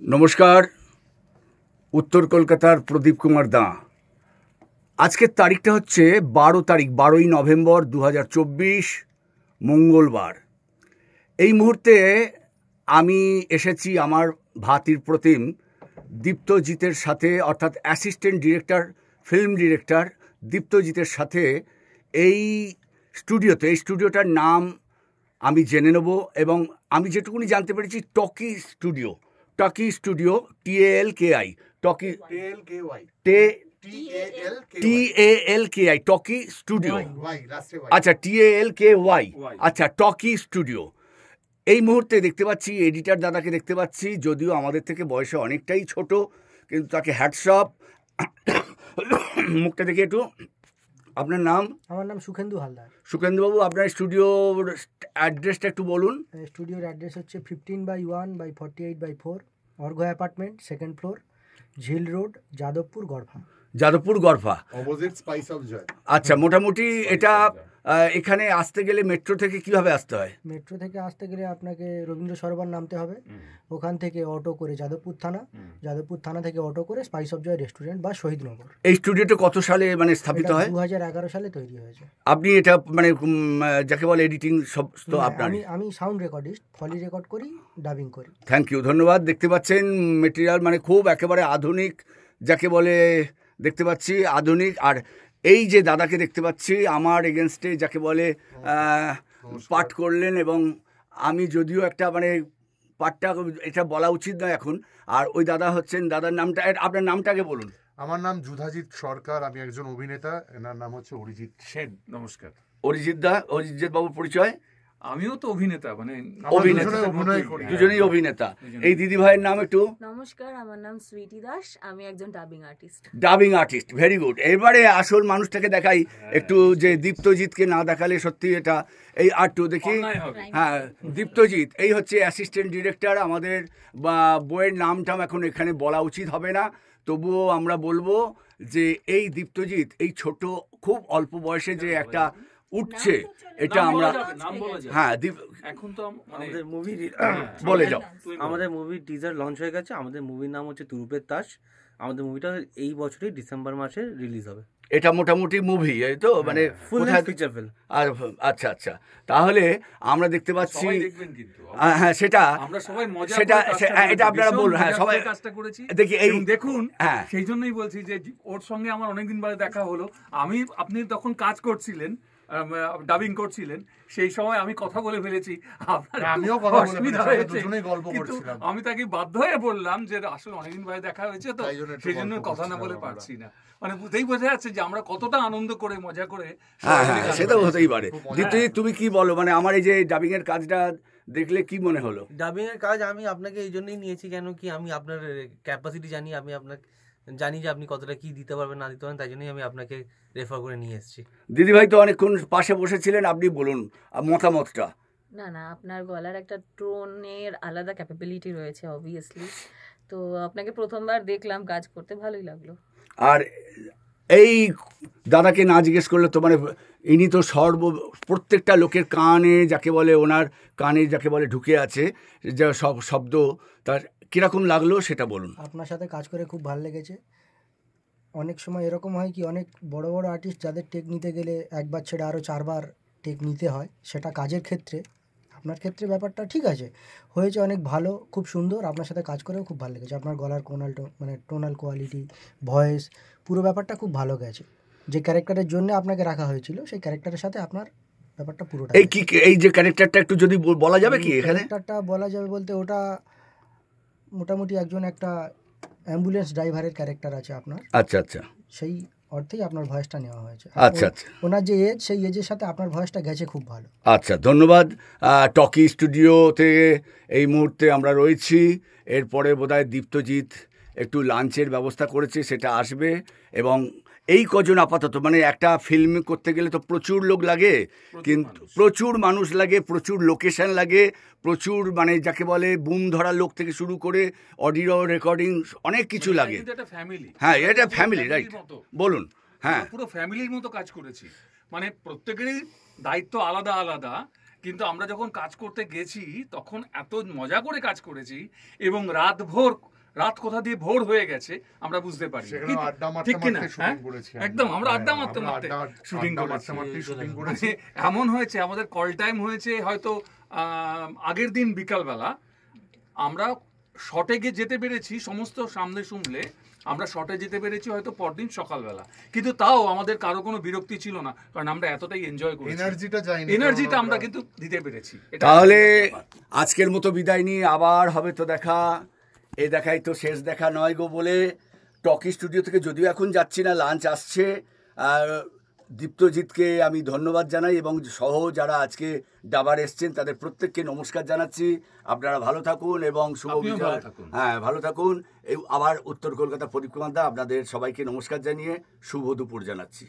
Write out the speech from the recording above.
নমস্কার, উত্তর কলকাতার প্রদীপ কুমার দাঁ। আজকের তারিখটা হচ্ছে 12 নভেম্বর 2024, মঙ্গলবার। এই মুহূর্তে আমি এসেছি আমার ভাতির প্রতিম দীপ্তজিতের সাথে, অর্থাৎ অ্যাসিস্ট্যান্ট ডিরেক্টর, ফিল্ম ডিরেক্টর দীপ্তজিতের সাথে এই স্টুডিওতে। এই স্টুডিওটার নাম আমি জেনে নেব, এবং আমি যেটুকুনি জানতে পেরেছি talkie studio, TALKI, talkie TALKI, talkie studio. আচ্ছা, TALKY, আচ্ছা, টকি স্টুডিও। এই মুহূর্তে দেখতে পাচ্ছি এডিটর দাদাকে দেখতে পাচ্ছি, যদিও আমাদের থেকে বয়সে অনেকটাই ছোট, কিন্তু তাকে হ্যাটসঅপ। মুখটা দেখে একটু। আপনার নাম? আমার নাম সুখেন্দু হালদার। সুখেন্দুবাবু, আপনার স্টুডিওর অ্যাড্রেসটা একটু বলুন। স্টুডিওর অ্যাড্রেস হচ্ছে 15/1/48/4 Argha apartment, 2nd floor, Jheel road, Jadavpur, Garfa. Jadavpur, Garfa, opposite Spice of Joy. আচ্ছা, মোটামুটি এটা এখানে আসতে গেলে মেট্রো থেকে কিভাবে আসতে হয়? মেট্রো থেকে আসতে গেলে আপনাকে রবীন্দ্র সরোবর নামতে হবে, ওখান থেকে অটো করে যাদবপুর থানা, যাদবপুর থানা থেকে অটো করে স্পাইস অফ জয় রেস্টুরেন্ট বা শহীদনগর। এই স্টুডিওটা কত সালে স্থাপিত হয়? 2011 সালে তৈরি হয়েছে। আপনি এটা যাকে বলে এডিটিং সব তো আপনার? আমি সাউন্ড রেকর্ডিস্ট, ফলি রেকর্ড করি, ডাবিং করি। থ্যাংক ইউ, ধন্যবাদ। দেখতে পাচ্ছেন মেটেরিয়াল খুব একেবারে আধুনিক, যাকে বলে দেখতে পাচ্ছি আধুনিক। আর এই যে দাদাকে দেখতে পাচ্ছি আমার এগেনস্টে, যাকে বলে পাঠ করলেন, এবং আমি যদিও একটা পাঠটা এটা বলা উচিত নয় এখন। আর ওই দাদা হচ্ছেন, দাদার নামটা, আপনার নামটাকে বলুন। আমার নাম যুধাজিৎ সরকার, আমি একজন অভিনেতা, এনার নাম হচ্ছে অরিজিৎ সেন। নমস্কার। অরিজিৎ বাবুর পরিচয়? আমিও তো অভিনেতা, দুজনেই অভিনেতা। এই দিদি ভাইয়ের নাম একটু? নমস্কার, আমার নাম সুইটি দাস, আমি একজন ডাবিং আর্টিস্ট। Very good. এবারে আসল মানুষটাকে দেখাই একটু, যে দীপ্তজিৎকে না দেখালে সত্যি এটা এই আর্টু দেখি। হ্যাঁ, দীপ্তজিৎ এই হচ্ছে অ্যাসিস্ট্যান্ট ডিরেক্টর আমাদের। বা বইয়ের নামটাম এখন এখানে বলা উচিত হবে না, তবুও আমরা বলবো যে এই দীপ্তজিৎ এই ছোট, খুব অল্প বয়সে যে একটা উঠছে, এটা আমরা হ্যাঁ এখন তো আমাদের মুভি বলে যাও। আমাদের মুভির টিজার লঞ্চ হয়ে গেছে। আমাদের মুভির নাম হচ্ছে তুরুপের তাস। আমাদের মুভিটা এই বছরই ডিসেম্বর মাসে রিলিজ হবে। এটা মোটামুটি মুভি, এই তো ফুল ফিচার ফিল্ম। আচ্ছা আচ্ছা, তাহলে আমরা দেখতে পাচ্ছি। হ্যাঁ, সেটা এটা আপনারা বলুন। হ্যাঁ, সবাই কাজটা করেছি দেখি, এই দেখুন। হ্যাঁ, সেই জন্যই বলছি যে ওর সঙ্গে আমার অনেকদিন বাদে দেখা হলো। আপনি তখন কাজ করছিলেন, ডাবিং করছিলেন, সেই সময় আমি কথা বলে ফেলেছি, আমিও কথা বলে দুজনেই গল্প করছিলাম। আমি তাকে বাধ্য হয়ে বললাম যে আসলে অনেকদিন বাদে দেখা হয়েছে, তো সেই জন্য কথা না বলে পারছি না। বুঝতেই বোঝা যাচ্ছে যে আমরা কতটা আনন্দ করে, মজা করে। হ্যাঁ, সেটা হতেই পারে। দ্বিতীয়, তুমি কি বলো, আমার এই যে ডাবিং এর কাজটা দেখলে কি মনে হলো? ডাবিং এর কাজ আমি আপনাকে এই জন্যই নিয়েছি, কেন কি আমি আপনার ক্যাপাসিটি জানি, আমি আপনাকে জানি যে আপনি কতটা কি দিতে পারবেন না দিতে পারবেন, তাই জন্যই আমি আপনাকে রেফার করে নিয়ে এসেছি। দিদিভাই তো অনেকক্ষণ পাশে বসেছিলেন, আপনি বলুন মতামতটা। না, আপনার গলার একটা টোনের আলাদা ক্যাপাবিলিটি রয়েছে অবভিয়াসলি। তো আপনাকে প্রথমবার দেখলাম কাজ করতে, ভালোই লাগলো। আর এই দাদাকে না জিজ্ঞেস করলে তো ইনি তো প্রত্যেকটা লোকের কানে, যাকে বলে ওনার কানে যাকে বলে ঢুকে আছে যা সব শব্দ, তার কিরকম লাগলো সেটা বলুন। আপনার সাথে কাজ করে খুব ভালো লেগেছে। অনেক সময় এরকম হয় কি, অনেক বড় বড় আর্টিস্ট যাদের টেক নিতে গেলে একবার ছেড়ে আরও 4বার টেক নিতে হয়, সেটা কাজের ক্ষেত্রে। আপনার ক্ষেত্রে ব্যাপারটা ঠিক আছে, হয়েছে অনেক ভালো, খুব সুন্দর। আপনার সাথে কাজ করেও খুব ভালো লেগেছে। আপনার গলার টোনাল কোয়ালিটি, ভয়েস, পুরো ব্যাপারটা খুব ভালো গেছে। যে ক্যারেক্টারের জন্য আপনাকে রাখা হয়েছিল, সেই ক্যারেক্টারের সাথে আপনার ব্যাপারটা পুরোটা। এই যে ক্যারেক্টারটা একটু যদি বলা যাবে কি? এখানে ক্যারেক্টারটা বলা যাবে বলতে, ওটা মোটামুটি একটা অ্যাম্বুলেন্স ড্রাইভারের ক্যারেক্টার আছে আপনার। আচ্ছা আচ্ছা, সেই অর্থেই আপনার ভয়েসটা নেওয়া হয়েছে। আচ্ছা আচ্ছা, ওনার যে এজ, সেই এজের সাথে আপনার ভয়েসটা গেছে খুব ভালো। আচ্ছা, ধন্যবাদ। টকি স্টুডিওতে এই মুহূর্তে আমরা রয়েছি। এরপরে বোধহয় দীপ্তজিৎ একটু লাঞ্চের ব্যবস্থা করেছে, সেটা আসবে। এবং এই কজন আপাতত একটা ফিল্ম করতে গেলে তো প্রচুর লোক লাগে, কিন্তু প্রচুর মানুষ লাগে, প্রচুর লোকেশন লাগে, প্রচুর যাকে বলে বুম ধরা লোক থেকে শুরু করে অডিও রেকর্ডিং, অনেক কিছু লাগে। হ্যাঁ, এটা ফ্যামিলি, রাইট, বলুন। হ্যাঁ, পুরো ফ্যামিলির মতো কাজ করেছি। প্রত্যেকেরই দায়িত্ব আলাদা আলাদা, কিন্তু আমরা যখন কাজ করতে গেছি তখন এত মজা করে কাজ করেছি এবং রাত কোথা দিয়ে ভোর হয়ে গেছে আমরা বুঝতে পারি, ঠিক কিনা? একদম আমরা আড্ডা মারতে মারতে শুটিং করেছি। এমন হয়েছে আমাদের কল টাইম হয়েছে হয়তো আগের দিন বিকালবেলা, আমরা শটে গিয়ে যেতে পেরেছি সমস্ত সামনে শুনলে, আমরা শটে যেতে পেরেছি হয়তো পরদিন সকালবেলা, কিন্তু তাও আমাদের কারো কোনো বিরক্তি ছিল না, কারণ আমরা এতটাই এনজয় করেছি, এনার্জিটা আমরা কিন্তু দিতে পেরেছি। তাহলে আজকের মতো বিদায় নিয়ে আবার হবে তো দেখা, এই দেখাই তো শেষ দেখা নয় গো বলে টকি স্টুডিও থেকে যদিও এখন যাচ্ছি না, লাঞ্চ আসছে। আর দীপ্তজিৎকে আমি ধন্যবাদ জানাই এবং সহ যারা আজকে ডাবার এসছেন তাদের প্রত্যেককে নমস্কার জানাচ্ছি। আপনারা ভালো থাকুন এবং শুভ বিজয়। হ্যাঁ, ভালো থাকুন। আবার উত্তর কলকাতা প্রদীপ কুমার দা আপনাদের সবাইকে নমস্কার জানিয়ে শুভ দুপুর জানাচ্ছি।